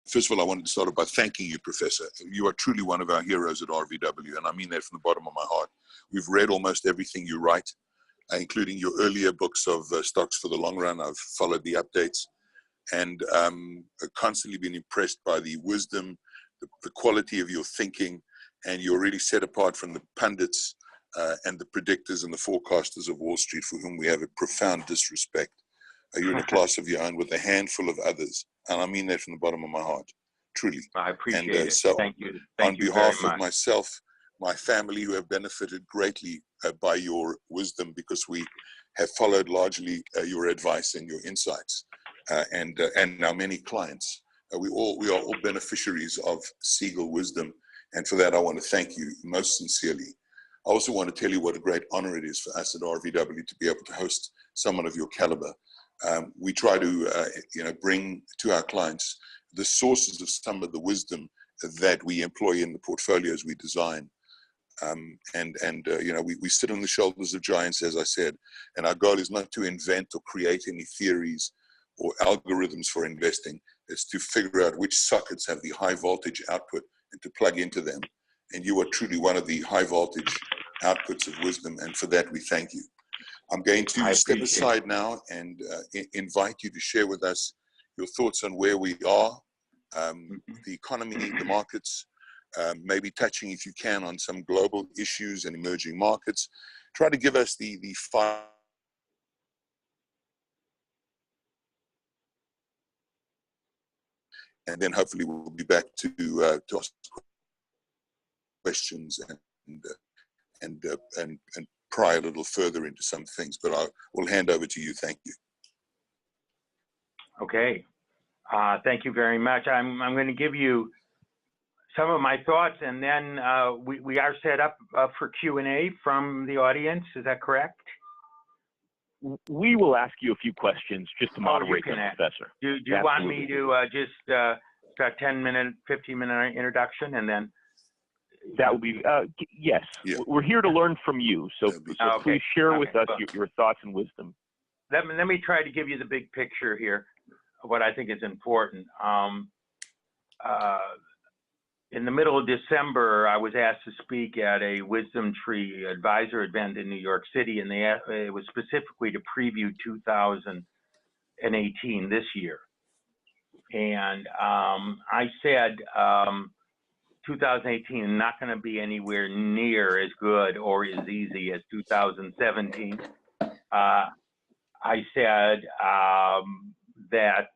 First of all, I wanted to start off by thanking you, Professor. You are truly one of our heroes at RVW, and I mean that from the bottom of my heart. We've read almost everything you write, including your earlier books of Stocks for the Long Run. I've followed the updates and constantly been impressed by the wisdom, the quality of your thinking, and you're really set apart from the pundits and the predictors and the forecasters of Wall Street, for whom we have a profound disrespect. You're in a class of your own with a handful of others, and I mean that from the bottom of my heart, truly. I appreciate it. So thank you. On behalf of myself, my family, who have benefited greatly by your wisdom, because we have followed largely your advice and your insights, and our many clients, we are all beneficiaries of Siegel wisdom, and for that I want to thank you most sincerely. I also want to tell you what a great honor it is for us at RVW to be able to host someone of your caliber. We try to bring to our clients the sources of some of the wisdom that we employ in the portfolios we design. We sit on the shoulders of giants, as I said, and our goal is not to invent or create any theories or algorithms for investing. It's to figure out which sockets have the high voltage output and to plug into them. And you are truly one of the high voltage outputs of wisdom, and for that we thank you. I'm going to step aside now and invite you to share with us your thoughts on where we are, the economy, the markets, maybe touching, if you can, on some global issues and emerging markets. Try to give us the five. And then hopefully we'll be back to ask questions and pry a little further into some things. But we'll hand over to you. Thank you. Okay. Thank you very much. I'm going to give you some of my thoughts, and then we are set up for Q&A from the audience. Is that correct? We will ask you a few questions just to moderate the professor. Do you want me to just start 10-minute, 15-minute introduction, and then? That would be, yes. Yeah. We're here to learn from you, so please share with us your thoughts and wisdom. Let me try to give you the big picture here of what I think is important. In the middle of December, I was asked to speak at a Wisdom Tree advisor event in New York City, and it was specifically to preview 2018, this year. And I said 2018 is not going to be anywhere near as good or as easy as 2017. I said that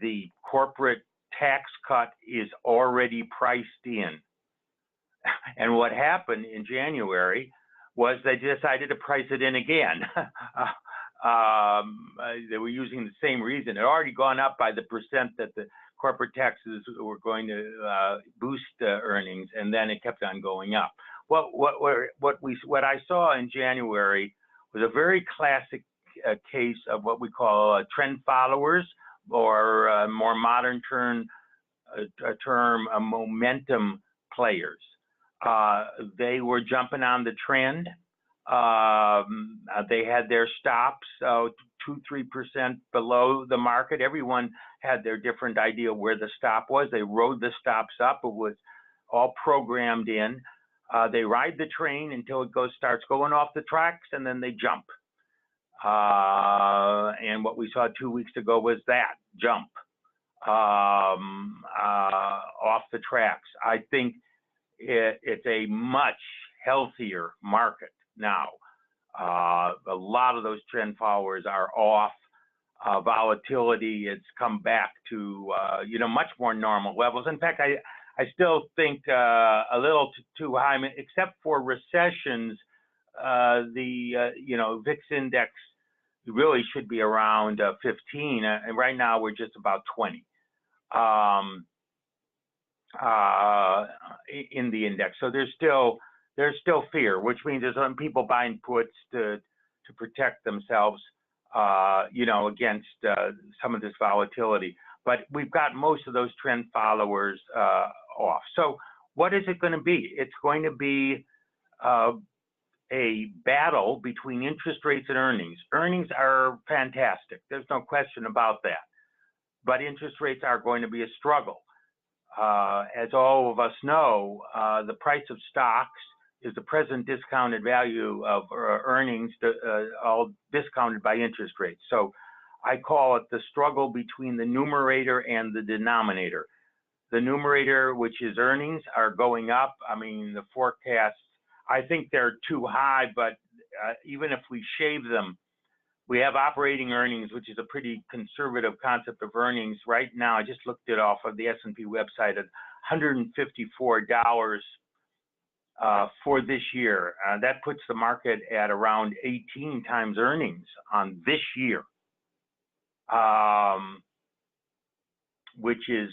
the corporate tax cut is already priced in. And what happened in January was they decided to price it in again. They were using the same reason. It had already gone up by the percent that the corporate taxes were going to boost earnings, and then it kept on going up. What I saw in January was a very classic case of what we call trend followers, or more modern term, momentum players. They were jumping on the trend. They had their stops 2-3% below the market. Everyone had their different idea where the stop was. They rode the stops up. It was all programmed in. They ride the train until it starts going off the tracks, and then they jump. And what we saw 2 weeks ago was that jump off the tracks. I think it's a much healthier market now. A lot of those trend followers are off. Volatility has come back to much more normal levels. In fact, I still think a little too high, except for recessions. The VIX index really should be around 15, and right now we're just about 20 in the index. So there's still fear, which means there's some people buying puts to protect themselves, against some of this volatility. But we've got most of those trend followers off. So what is it going to be? It's going to be a battle between interest rates and earnings. Earnings are fantastic. There's no question about that. but interest rates are going to be a struggle. As all of us know, the price of stocks is the present discounted value of earnings, all discounted by interest rates. So I call it the struggle between the numerator and the denominator. The numerator, which is earnings, are going up. I mean, the forecasts, I think they're too high, but even if we shave them, we have operating earnings, which is a pretty conservative concept of earnings. Right now, I just looked it off of the S&P website at $154 for this year. That puts the market at around 18 times earnings on this year, which is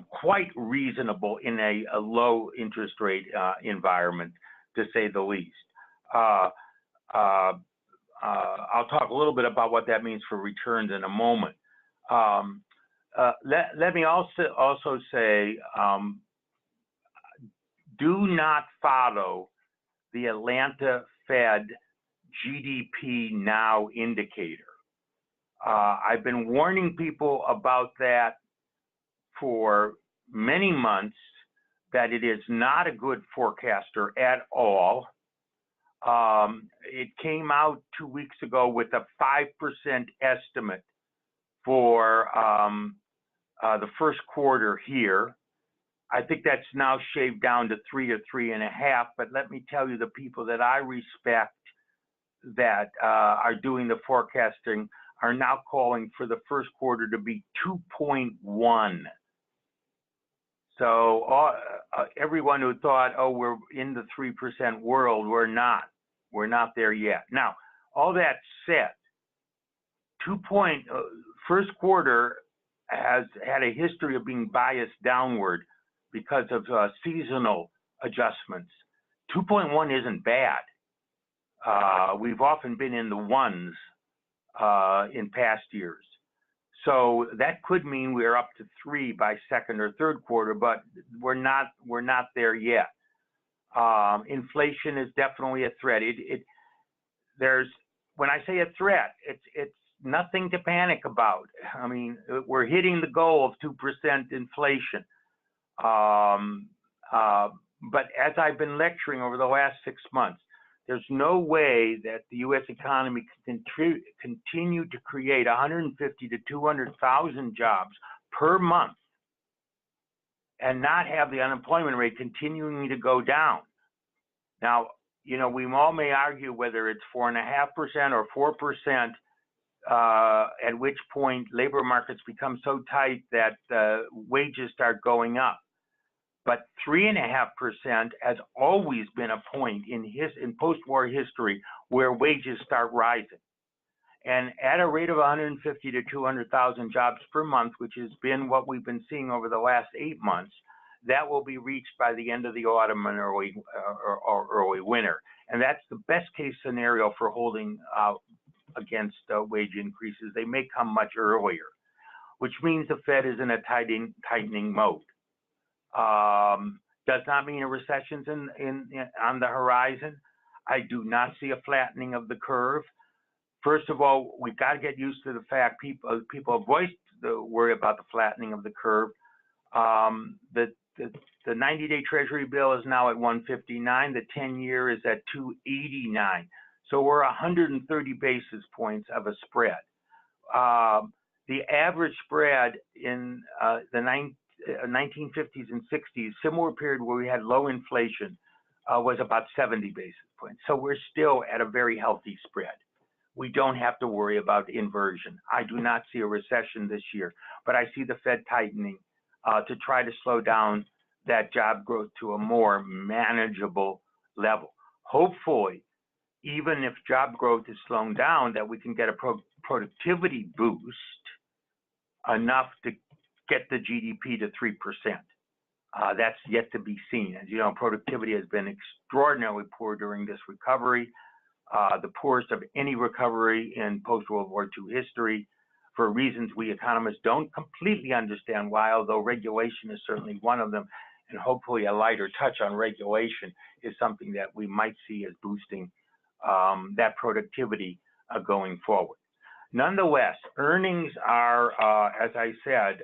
quite reasonable in a low interest rate environment, to say the least. I'll talk a little bit about what that means for returns in a moment. Let me also say, do not follow the Atlanta Fed GDP Now indicator. I've been warning people about that for many months, that it is not a good forecaster at all. It came out 2 weeks ago with a 5% estimate for the first quarter here. I think that's now shaved down to 3 or 3.5. But let me tell you, the people that I respect that are doing the forecasting are now calling for the first quarter to be 2.1. So everyone who thought, oh, we're in the 3% world, we're not. We're not there yet. Now, all that said, first quarter has had a history of being biased downward because of seasonal adjustments. 2.1 isn't bad. We've often been in the ones in past years. So that could mean we're up to 3 by second or third quarter, but we're not there yet. Inflation is definitely a threat. When I say a threat, it's nothing to panic about. I mean, we're hitting the goal of 2% inflation. But as I've been lecturing over the last 6 months, there's no way that the U.S. economy can continue to create 150 to 200,000 jobs per month and not have the unemployment rate continuing to go down. Now, we all may argue whether it's 4.5% or 4%, at which point labor markets become so tight that wages start going up. But 3.5% has always been a point in post-war history where wages start rising. And at a rate of 150 to 200,000 jobs per month, which has been what we've been seeing over the last 8 months, that will be reached by the end of the autumn and early winter. And that's the best case scenario for holding out against wage increases. They may come much earlier, which means the Fed is in a tightening mode. Does not mean a recession's on the horizon. I do not see a flattening of the curve. First of all, we've got to get used to the fact people have voiced the worry about the flattening of the curve. The 90-day Treasury bill is now at 159. The 10-year is at 289. So we're 130 basis points of a spread. The average spread in the 1950s and 60s, similar period where we had low inflation, was about 70 basis points. So we're still at a very healthy spread. We don't have to worry about inversion. I do not see a recession this year, but I see the Fed tightening to try to slow down that job growth to a more manageable level. Hopefully, even if job growth is slowing down, that we can get a productivity boost enough to get the GDP to 3%. That's yet to be seen. As you know, productivity has been extraordinarily poor during this recovery, the poorest of any recovery in post-World War II history, for reasons we economists don't completely understand why, although regulation is certainly one of them, and hopefully a lighter touch on regulation is something that we might see as boosting that productivity going forward. Nonetheless, earnings are, as I said,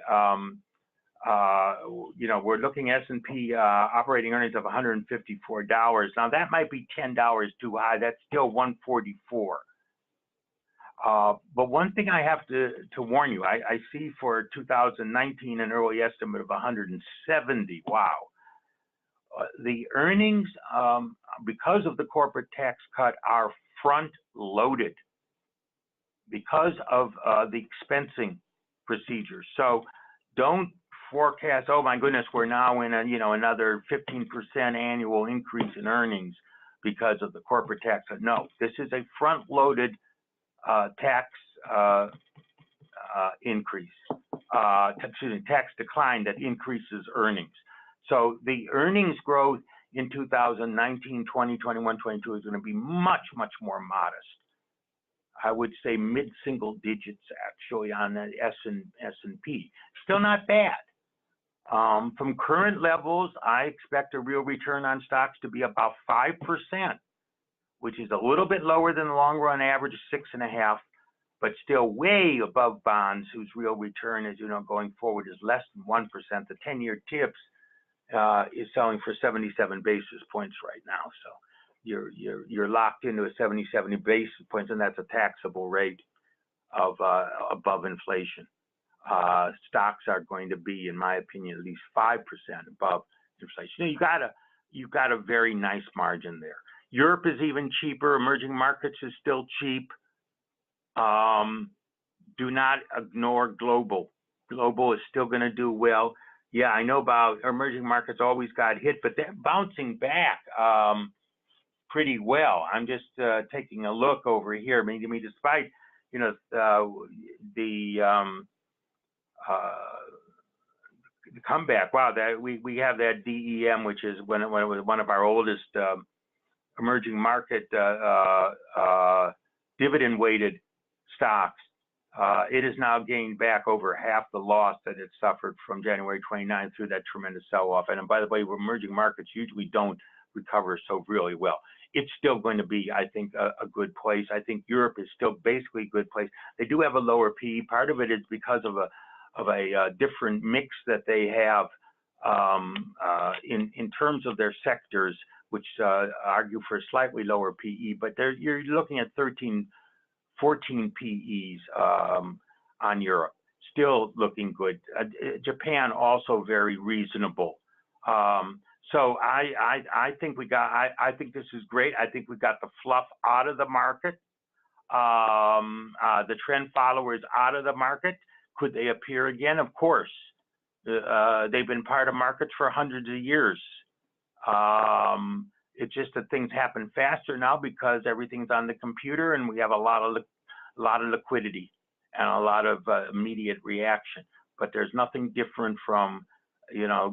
we're looking S&P operating earnings of $154. Now that might be $10 too high. That's still 144. But one thing I have to warn you, I see for 2019 an early estimate of 170. Wow. The earnings, because of the corporate tax cut, are front loaded because of the expensing procedure. So don't forecast, oh my goodness, we're now in another 15% annual increase in earnings because of the corporate tax cut. No, this is a front loaded tax tax decline that increases earnings. So the earnings growth in 2019, 20, 21, 22 is going to be much, much more modest. I would say mid-single digits actually on the S&P. Still not bad. From current levels, I expect a real return on stocks to be about 5%, which is a little bit lower than the long run average of 6.5%, but still way above bonds, whose real return, as you know, going forward is less than 1%. The 10-year TIPS is selling for 77 basis points right now. So you're locked into a 77 basis points, and that's a taxable rate of above inflation. Stocks are going to be, in my opinion, at least 5% above inflation. You've got a very nice margin there. Europe is even cheaper. Emerging markets is still cheap. Do not ignore global. Global is still going to do well. Yeah, I know about emerging markets always got hit, but they're bouncing back pretty well. I'm just taking a look over here. I mean, despite the comeback. Wow, that we have that DEM, which is one of our oldest emerging market dividend weighted stocks. It has now gained back over half the loss that it suffered from January 29 through that tremendous sell-off. And by the way, emerging markets usually don't recover so really well. It's still going to be, I think, a good place. I think Europe is still basically a good place. They do have a lower PE. Part of it is because of a different mix that they have in terms of their sectors, which argue for a slightly lower PE. But you're looking at 13, 14 PEs on Europe, still looking good. Japan also very reasonable. So I think I think this is great. I think we got the fluff out of the market, the trend followers out of the market. Could they appear again? Of course. They've been part of markets for hundreds of years. It's just that things happen faster now because everything's on the computer, and we have a lot of liquidity and a lot of immediate reaction. But there's nothing different from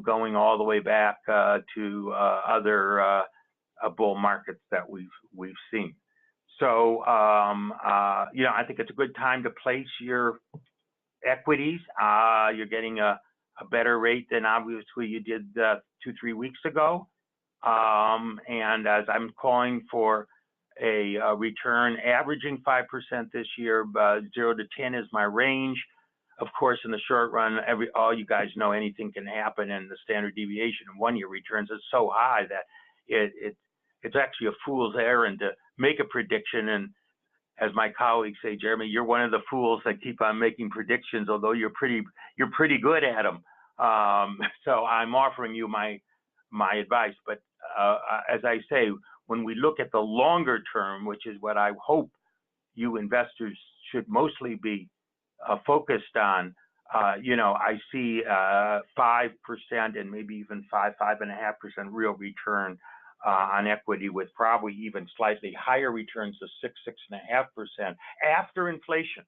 going all the way back to other bull markets that we've seen. So I think it's a good time to place your equities. You're getting a better rate than obviously you did 2-3 weeks ago. And as I'm calling for a return averaging 5% this year, 0 to 10 is my range. Of course, in the short run, all you guys know anything can happen, and the standard deviation in 1-year returns is so high that it's actually a fool's errand to make a prediction. And as my colleagues say, Jeremy, you're one of the fools that keep on making predictions, although you're pretty good at them. So I'm offering you my advice. But as I say, when we look at the longer term, which is what I hope you investors should mostly be focused on, I see 5% and maybe even 5.5% real return on equity, with probably even slightly higher returns of 6.5% after inflation.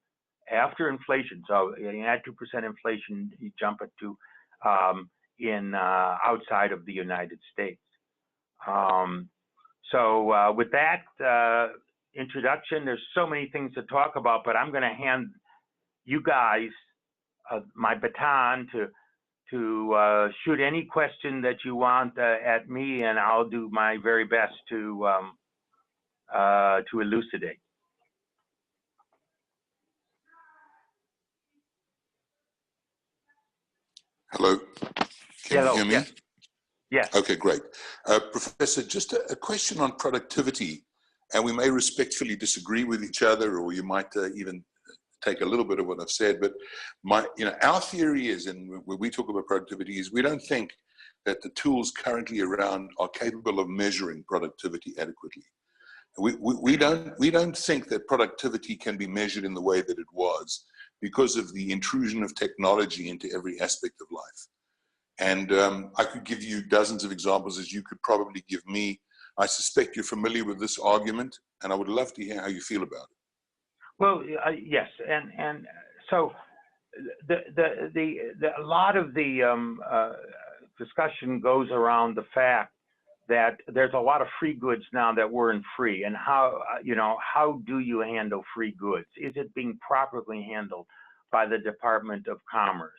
After inflation, so you add 2% inflation, you jump it to in outside of the United States. So with that introduction, there's so many things to talk about, but I'm going to hand you guys my baton to shoot any question that you want at me, and I'll do my very best to elucidate. Hello, can you hear me? Yes. Yes. Okay, great. Professor, just a question on productivity, and we may respectfully disagree with each other, or you might even take a little bit of what I've said, but our theory is, and when we talk about productivity, is we don't think that the tools currently around are capable of measuring productivity adequately. We don't think that productivity can be measured in the way that it was because of the intrusion of technology into every aspect of life. And I could give you dozens of examples, as you could probably give me. I suspect you're familiar with this argument, and I would love to hear how you feel about it. Well, yes, and so a lot of the discussion goes around the fact that there's a lot of free goods now that weren't free, and how do you handle free goods? Is it being properly handled by the Department of Commerce?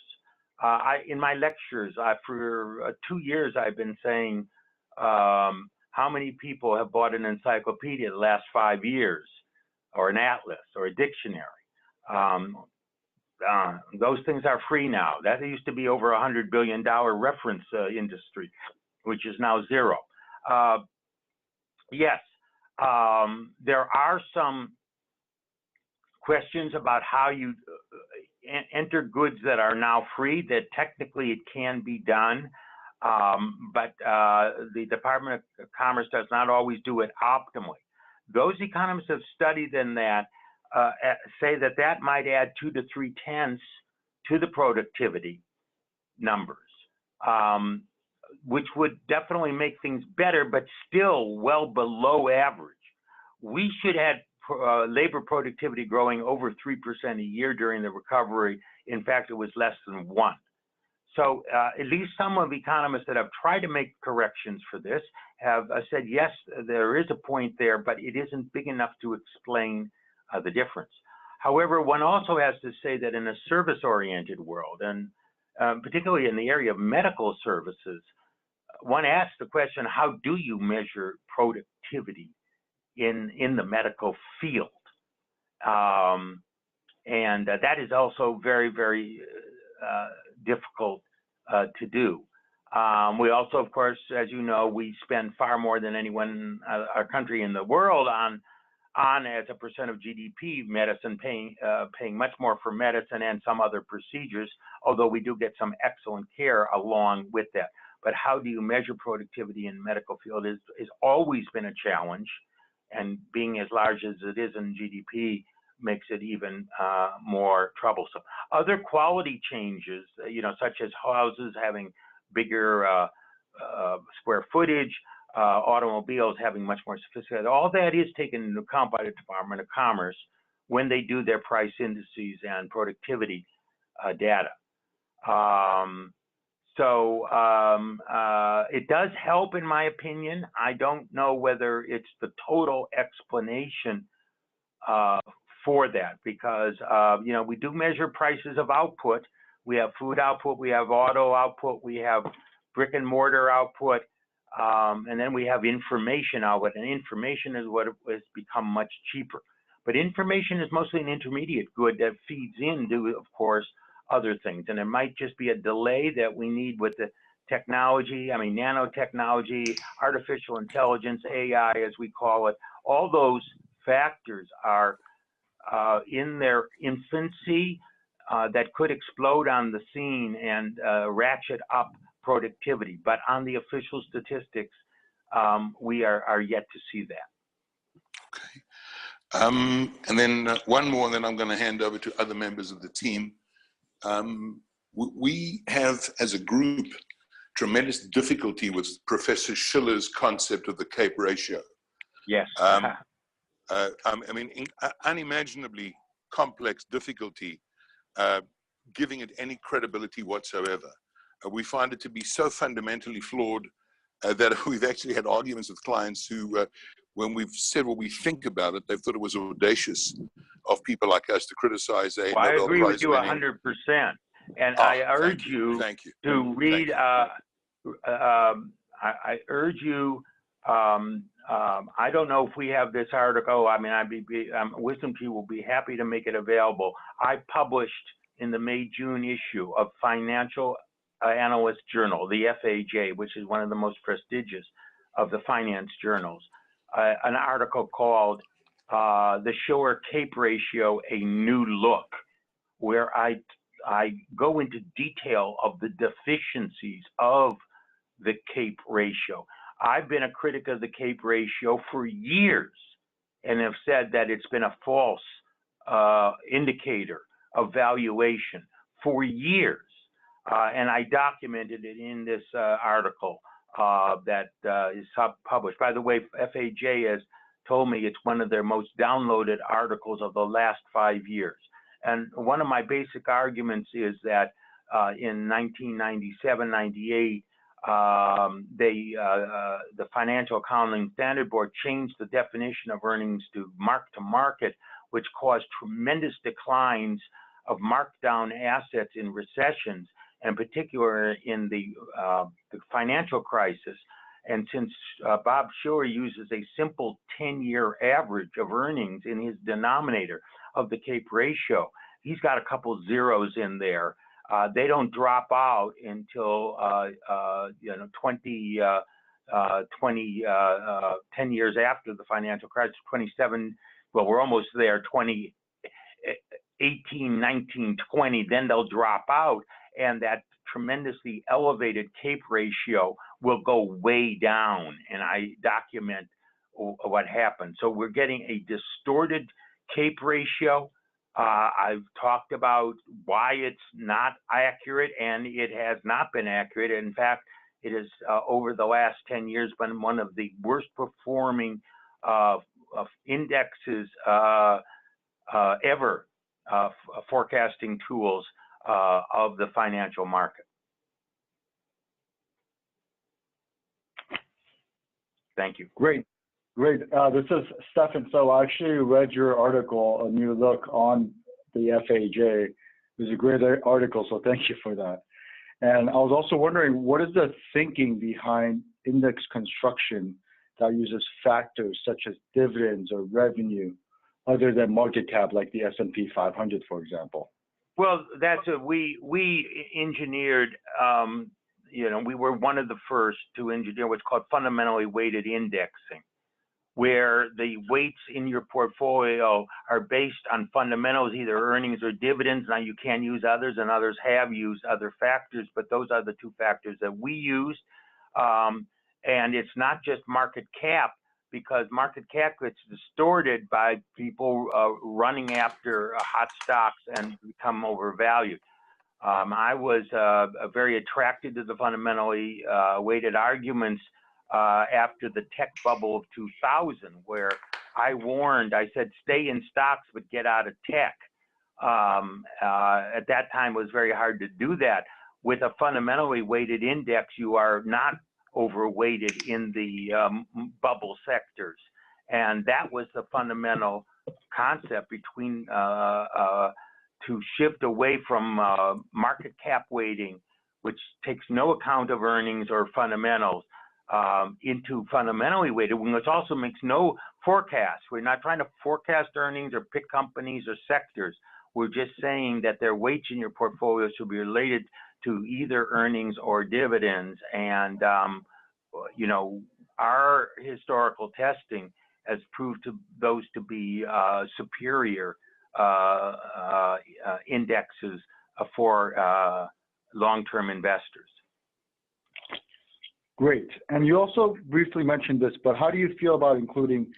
In my lectures, for 2 years, I've been saying how many people have bought an encyclopedia the last 5 years, or an atlas, or a dictionary. Those things are free now. That used to be over $100 billion reference industry, which is now zero. Yes, there are some questions about how you enter goods that are now free, that technically it can be done, but the Department of Commerce does not always do it optimally. Those economists have studied in that, say that might add 2 to 3 tenths to the productivity numbers, which would definitely make things better, but still well below average. We should have labor productivity growing over 3% a year during the recovery. In fact, it was less than 1. So at least some of the economists that have tried to make corrections for this have said, yes, there is a point there, but it isn't big enough to explain the difference. However, one also has to say that in a service-oriented world, and particularly in the area of medical services, one asks the question, how do you measure productivity in the medical field? And that is also very, very difficult to do. We also, of course, as you know, we spend far more than anyone, our country in the world on as a percent of GDP, medicine, paying much more for medicine and some other procedures, although we do get some excellent care along with that. But how do you measure productivity in the medical field is always been a challenge, and being as large as it is in GDP makes it even more troublesome. Other quality changes, such as houses having bigger square footage, automobiles having much more sophisticated, all that is taken into account by the Department of Commerce when they do their price indices and productivity data. It does help, in my opinion. I don't know whether it's the total explanation for that, because we do measure prices of output. We have food output, we have auto output, we have brick and mortar output, and then we have information output, and information is what has become much cheaper. But information is mostly an intermediate good that feeds into, of course, other things. And it might just be a delay that we need with the technology, nanotechnology, artificial intelligence, AI, as we call it. All those factors are in their infancy that could explode on the scene and ratchet up productivity. But on the official statistics, we are yet to see that. Okay. And then one more, and then I'm going to hand over to other members of the team. We have, as a group, tremendous difficulty with Professor Schiller's concept of the CAPE ratio. Yes. Unimaginably complex difficulty, giving it any credibility whatsoever. We find it to be so fundamentally flawed that we've actually had arguments with clients who, when we've said what we think about it, they've thought it was audacious of people like us to criticize a Nobel Prize. I agree with you 100%. And I urge you to read, I urge you, I don't know if we have this article. Wisdom Tree will be happy to make it available. I published in the May-June issue of Financial analyst journal, the FAJ, which is one of the most prestigious of the finance journals, an article called "The Shore Cape Ratio: A New Look," where I go into detail of the deficiencies of the Cape ratio. I've been a critic of the Cape ratio for years and have said that it's been a false indicator of valuation for years. And I documented it in this article that is published. By the way, FAJ has told me it's one of their most downloaded articles of the last 5 years. And one of my basic arguments is that in 1997, 98, the Financial Accounting Standard Board changed the definition of earnings to mark-to-market, which caused tremendous declines of marked-down assets in recessions, and in particular in the financial crisis. And since Bob Shore uses a simple 10-year average of earnings in his denominator of the Cape ratio, he's got a couple zeros in there. They don't drop out until 10 years after the financial crisis, 27. Well, we're almost there. 2018, 19, 20. Then they'll drop out, and that tremendously elevated Cape ratio will go way down. And I document what happened. So we're getting a distorted Cape ratio. I've talked about why it's not accurate, and it has not been accurate. In fact, it has, over the last 10 years, been one of the worst performing indexes ever, forecasting tools of the financial market. Thank you. Great. Great. This is Stefan. So I actually read your article, A New Look, on the FAJ. It was a great article, so thank you for that. And I was also wondering, what is the thinking behind index construction that uses factors such as dividends or revenue other than market cap, like the S&P 500, for example? Well, we engineered, we were one of the first to engineer what's called fundamentally weighted indexing, where the weights in your portfolio are based on fundamentals, either earnings or dividends. Now, you can use others, and others have used other factors, but those are the two factors that we used. And it's not just market cap, because market cap gets distorted by people running after hot stocks and become overvalued. I was very attracted to the fundamentally weighted arguments after the tech bubble of 2000, where I warned, I said, stay in stocks, but get out of tech. At that time, it was very hard to do that. With a fundamentally weighted index, you are not overweighted in the bubble sectors. And that was the fundamental concept between to shift away from market cap weighting, which takes no account of earnings or fundamentals, into fundamentally weighted, which also makes no forecast. We're not trying to forecast earnings or pick companies or sectors. We're just saying that their weights in your portfolio should be related to either earnings or dividends. And, our historical testing has proved those to be superior indexes for long-term investors. Great. And you also briefly mentioned this, but how do you feel about including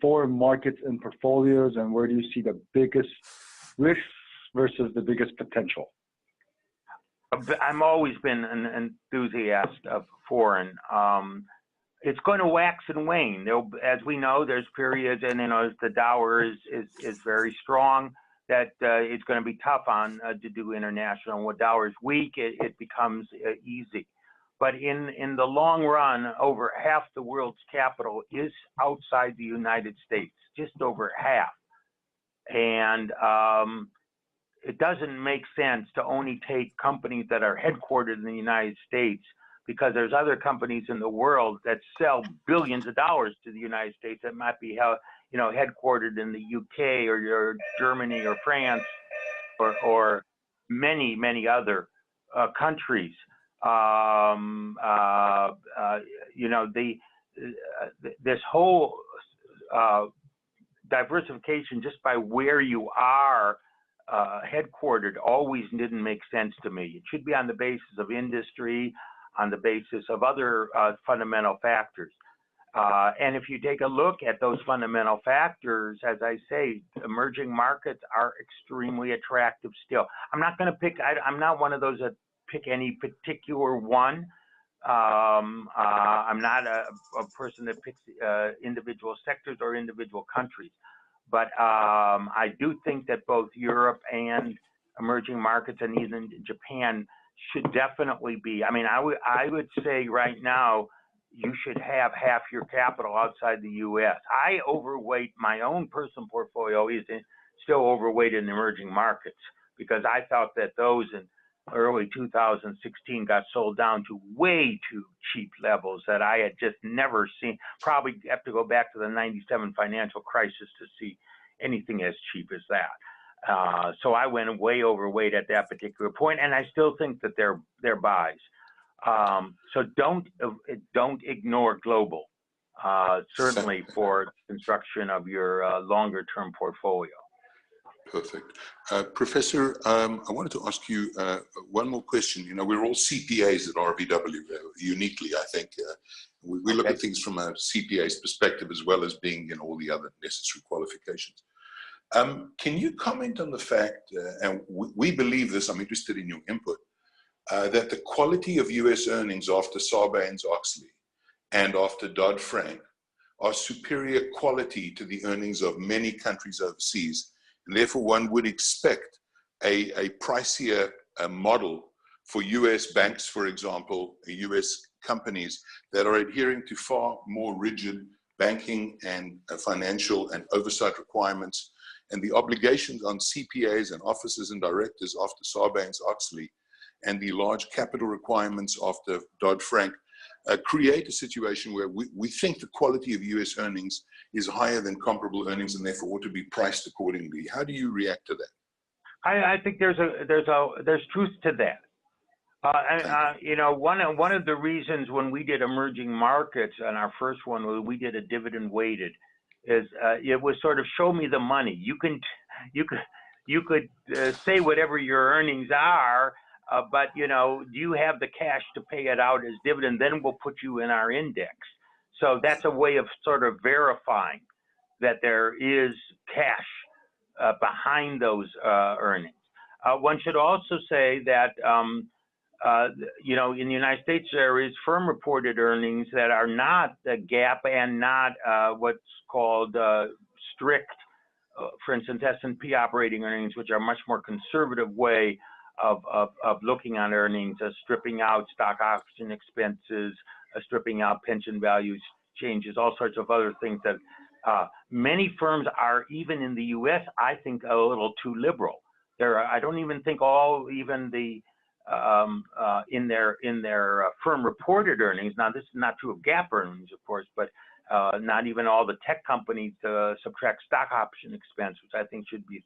foreign markets in portfolios, and where do you see the biggest risks versus the biggest potential? I've always been an enthusiast of foreign. It's going to wax and wane. As we know, there's periods, and as the Dow is very strong, that it's going to be tough to do international. When Dow is weak, it becomes easy. But in the long run, over half the world's capital is outside the United States, just over half. And it doesn't make sense to only take companies that are headquartered in the United States, because there's other companies in the world that sell billions of dollars to the United States that might be headquartered in the UK or Germany or France or many, many other countries. This whole diversification just by where you are headquartered always didn't make sense to me. It should be on the basis of industry, on the basis of other fundamental factors. And if you take a look at those fundamental factors, as I say, emerging markets are extremely attractive still. I'm not going to pick, I'm not one of those that pick any particular one. I'm not a person that picks individual sectors or individual countries. But I do think that both Europe and emerging markets and even Japan should definitely be. I mean, I would say right now, you should have half your capital outside the U.S. I overweight my own personal portfolio is still overweight in emerging markets because I thought that those in early 2016 got sold down to way too cheap levels that I had just never seen. Probably have to go back to the 97 financial crisis to see anything as cheap as that. So I went way overweight at that particular point, and I still think that they're buys. So don't ignore global, certainly for construction of your longer term portfolio. Perfect. Professor, I wanted to ask you one more question. You know, we're all CPAs at RVW, uniquely, I think. We look at things from a CPA's perspective as well as being in all the other necessary qualifications. Can you comment on the fact, and we believe this, I'm interested in your input, that the quality of US earnings after Sarbanes-Oxley and after Dodd-Frank are superior quality to the earnings of many countries overseas. And therefore, one would expect a pricier model for US banks, for example, US companies that are adhering to far more rigid banking and financial and oversight requirements, and the obligations on CPAs and officers and directors after Sarbanes-Oxley and the large capital requirements after Dodd-Frank create a situation where we think the quality of US earnings is higher than comparable earnings and therefore ought to be priced accordingly. How do you react to that? I think there's truth to that. You know, one of the reasons when we did emerging markets and our first one, we did a dividend weighted, is it was sort of show me the money. You could say whatever your earnings are, but you know, do you have the cash to pay it out as dividend? Then we'll put you in our index. So that's a way of sort of verifying that there is cash behind those earnings. One should also say that you know, in the United States there is firm reported earnings that are not the GAAP and not what's called strict, for instance, S&P operating earnings, which are a much more conservative way of looking on earnings, stripping out stock option expenses, stripping out pension values changes, all sorts of other things that many firms are, even in the U.S., I think a little too liberal. I don't even think even the in their firm reported earnings. Now, this is not true of GAAP earnings, of course, but not even all the tech companies subtract stock option expense, which I think should be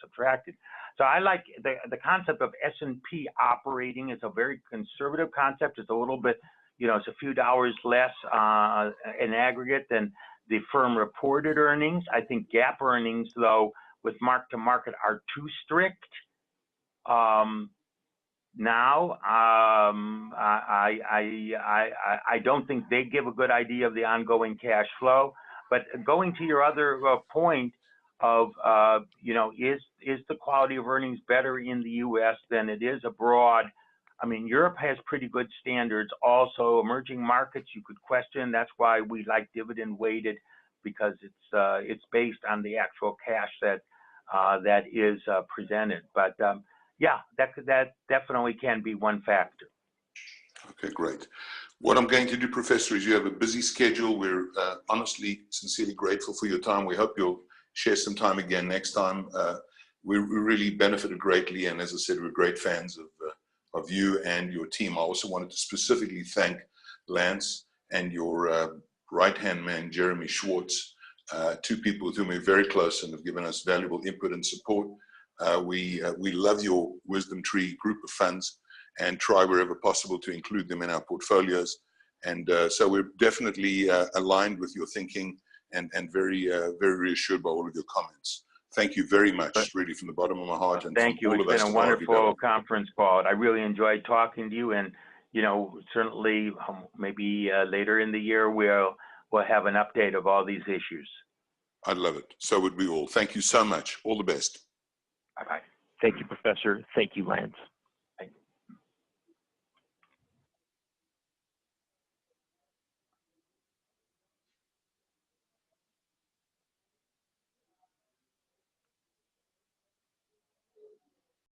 subtracted. So I like the concept of S&P operating is a very conservative concept. It's a little bit, you know, it's a few dollars less in aggregate than the firm reported earnings. I think GAAP earnings, though, with mark to market are too strict. Now, I don't think they give a good idea of the ongoing cash flow. But going to your other point of, you know, is the quality of earnings better in the U.S. than it is abroad? I mean, Europe has pretty good standards. Also, emerging markets you could question. That's why we like dividend weighted, because it's based on the actual cash that is presented. But yeah, that definitely can be one factor. Okay, great. What I'm going to do, Professor, is you have a busy schedule. We're honestly, sincerely grateful for your time. We hope you'll share some time again next time. We really benefited greatly, and as I said, we're great fans of you and your team. I also wanted to specifically thank Lance and your right-hand man, Jeremy Schwartz, two people with whom we're very close and have given us valuable input and support. We love your Wisdom Tree group of funds, and try wherever possible to include them in our portfolios. And so we're definitely aligned with your thinking and very, very reassured by all of your comments. Thank you very much, really, from the bottom of my heart. And thank you. It's been a wonderful conference call. I really enjoyed talking to you, and you know, certainly maybe later in the year we'll have an update of all these issues. I'd love it. So would we all. Thank you so much. All the best. Bye-bye. Thank you, Professor. Thank you, Lance.